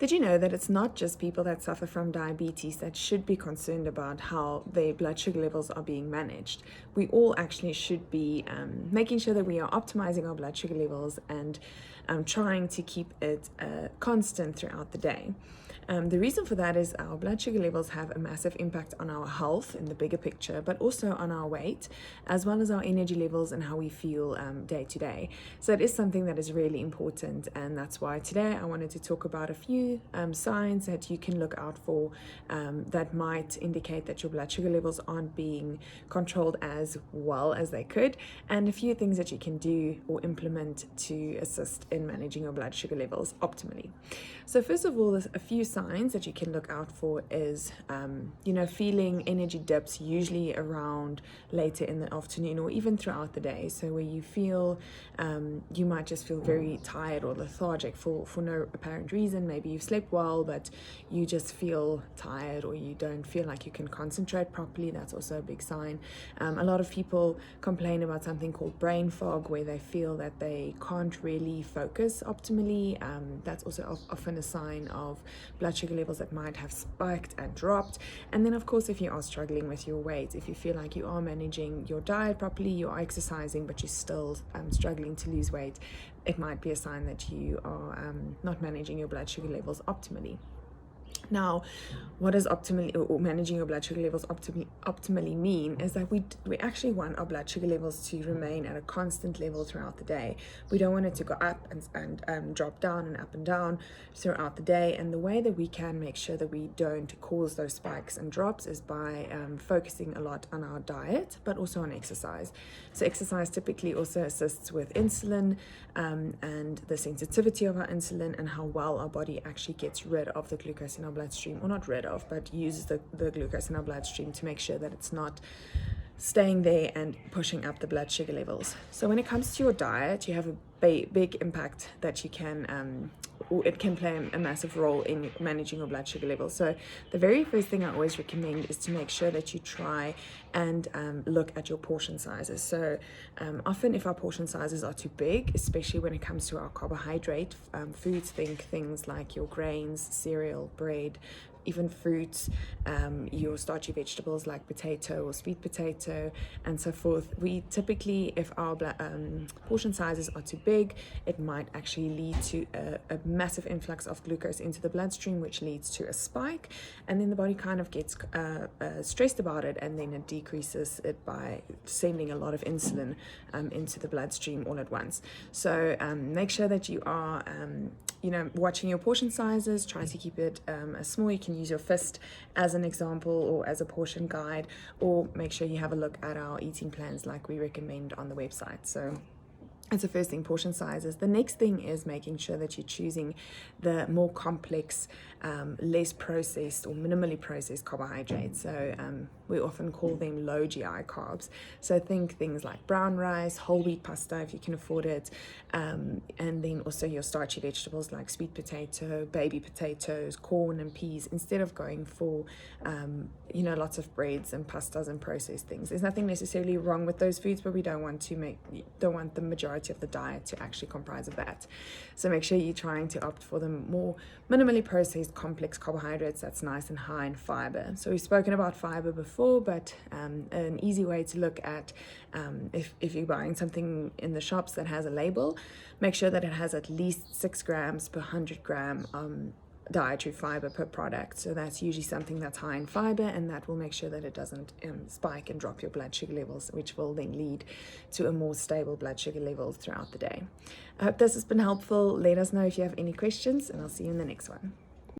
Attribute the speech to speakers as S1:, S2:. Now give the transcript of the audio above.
S1: Did you know that it's not just people that suffer from diabetes that should be concerned about how their blood sugar levels are being managed? We all actually should be making sure that we are optimizing our blood sugar levels and trying to keep it constant throughout the day. The reason for that is our blood sugar levels have a massive impact on our health in the bigger picture, but also on our weight, as well as our energy levels and how we feel day to day. So it is something that is really important, and that's why today I wanted to talk about a few signs that you can look out for that might indicate that your blood sugar levels aren't being controlled as well as they could, and a few things that you can do or implement to assist in managing your blood sugar levels optimally. So first of all, there's a few signs that you can look out for is, feeling energy dips, usually around later in the afternoon or even throughout the day. So where you feel, you might just feel very tired or lethargic for no apparent reason. Maybe you've slept well, but you just feel tired or you don't feel like you can concentrate properly. That's also a big sign. A lot of people complain about something called brain fog, where they feel that they can't really focus optimally. That's also often a sign of blood sugar levels that might have spiked and dropped. And then of course, if you are struggling with your weight, if you feel like you are managing your diet properly, you are exercising, but you're still struggling to lose weight, it might be a sign that you are not managing your blood sugar levels optimally. Now, what does optimally or managing your blood sugar levels optimally mean is that we actually want our blood sugar levels to remain at a constant level throughout the day. We don't want it to go up and drop down and up and down throughout the day. And the way that we can make sure that we don't cause those spikes and drops is by focusing a lot on our diet, but also on exercise. So exercise typically also assists with insulin and the sensitivity of our insulin and how well our body actually gets rid of the glucose in our bloodstream, or not rid of, but uses the glucose in our bloodstream to make sure that it's not staying there and pushing up the blood sugar levels. So when it comes to your diet, you have a big impact that you can or it can play a massive role in managing your blood sugar levels. So the very first thing I always recommend is to make sure that you try and look at your portion sizes. So often if our portion sizes are too big, especially when it comes to our carbohydrate foods, think things like your grains, cereal, bread, even fruits, your starchy vegetables like potato or sweet potato and so forth. We typically, if our portion sizes are too big, it might actually lead to a massive influx of glucose into the bloodstream, which leads to a spike, and then the body kind of gets stressed about it, and then it decreases it by sending a lot of insulin into the bloodstream all at once. So make sure that you are watching your portion sizes. Try to keep it as small. You can use your fist as an example or as a portion guide, or make sure you have a look at our eating plans like we recommend on the website. So that's the first thing, portion sizes. The next thing is making sure that you're choosing the more complex, less processed or minimally processed carbohydrates. So we often call them low GI carbs. So think things like brown rice, whole wheat pasta if you can afford it, and then also your starchy vegetables like sweet potato, baby potatoes, corn and peas, instead of going for lots of breads and pastas and processed things. There's nothing necessarily wrong with those foods, but we don't want the majority of the diet to actually comprise of that. So make sure you're trying to opt for the more minimally processed complex carbohydrates that's nice and high in fiber. So we've spoken about fiber before, but an easy way to look at if you're buying something in the shops that has a label, make sure that it has at least 6 grams per 100 gram dietary fiber per product. So that's usually something that's high in fiber, and that will make sure that it doesn't spike and drop your blood sugar levels, which will then lead to a more stable blood sugar level throughout the day. I hope this has been helpful. Let us know if you have any questions, and I'll see you in the next one.